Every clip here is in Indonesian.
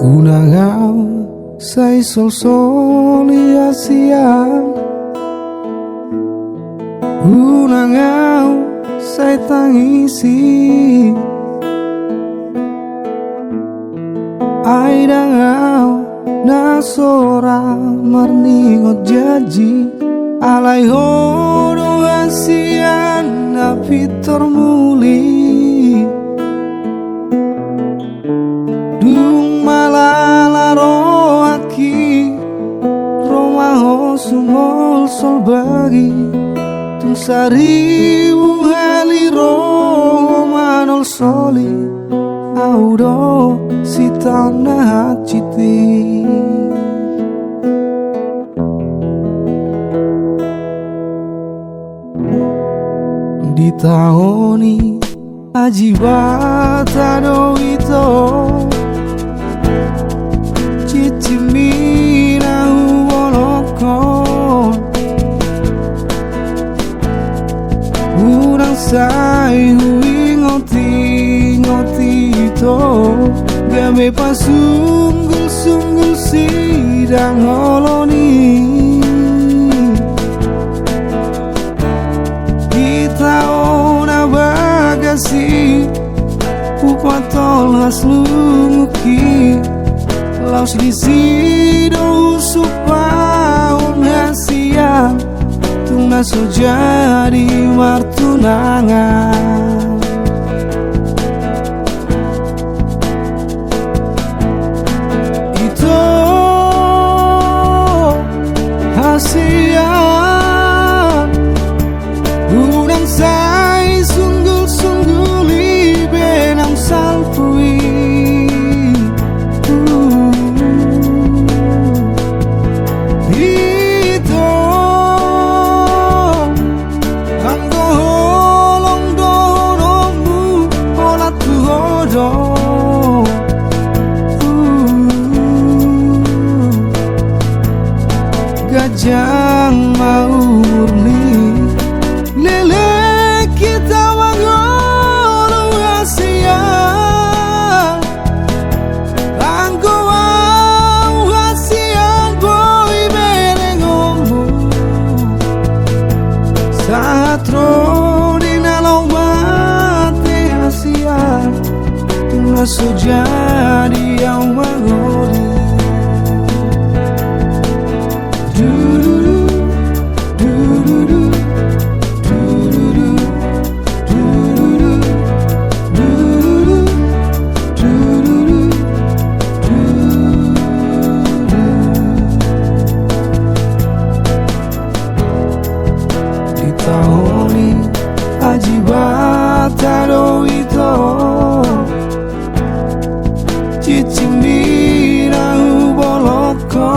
Unangau sai sol soli asian, unangau sai tangisi, ai dangau nasora marningot jaji, alai hodo asian na pitor muli. Dung malala roaki romaho sumol sol bagi tung sari hali ro manol soli audo si tanah citi. Di tahoni ajibata do ito Cicimina ubolokon Urang sai hui ngoti to Gabe pasunggul sidang holoni Kita ona bagasi Upatol haslumuki Laus di sido supaun hasia Tuna so jadi martunangan Itu hasia Unang sai sunggul-sungguli benang salpui Gajang mau murni lele kita mangolo hasia anggo hasia boy berengomu satro dinalo mate hasia tuna sujadi yang magoli Tahoni ajibata do ito Cicimbira uboloko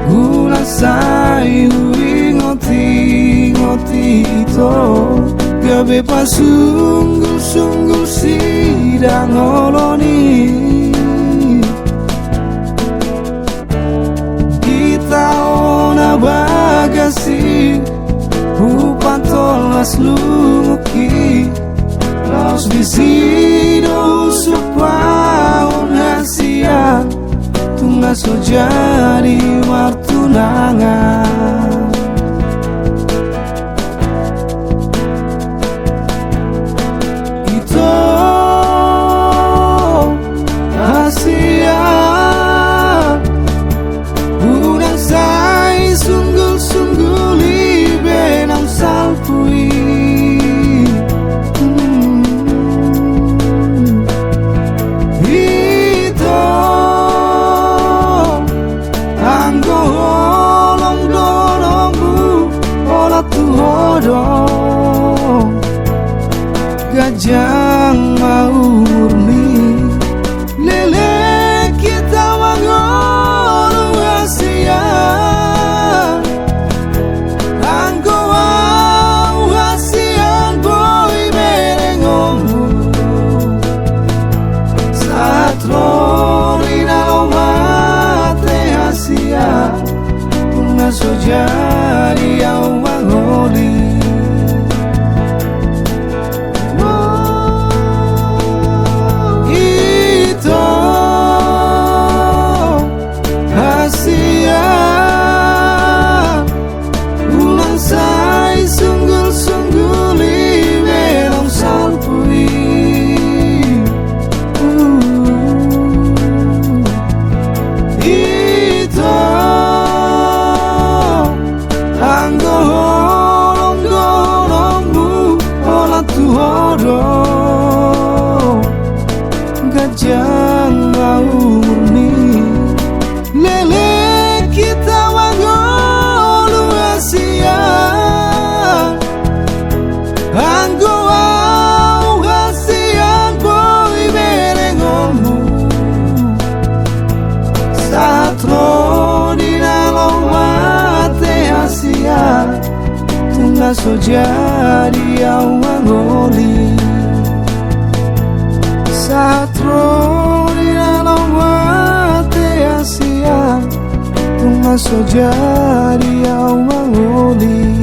Gula sai hui ngoti ito Gabe pasunggul sidang holoni bagasi upantol aslumuki Laus di sido supaun hasia Tuna so jadi martunangan Itu hasia Unang sai sungguli benang salpui Itu anggo holong donomu olah tuhodong Gajang mau murni lele kita mangolo hasia So jadi yang mangoli so jadi awang oli satro di dalam hati Asia so jadi awang oli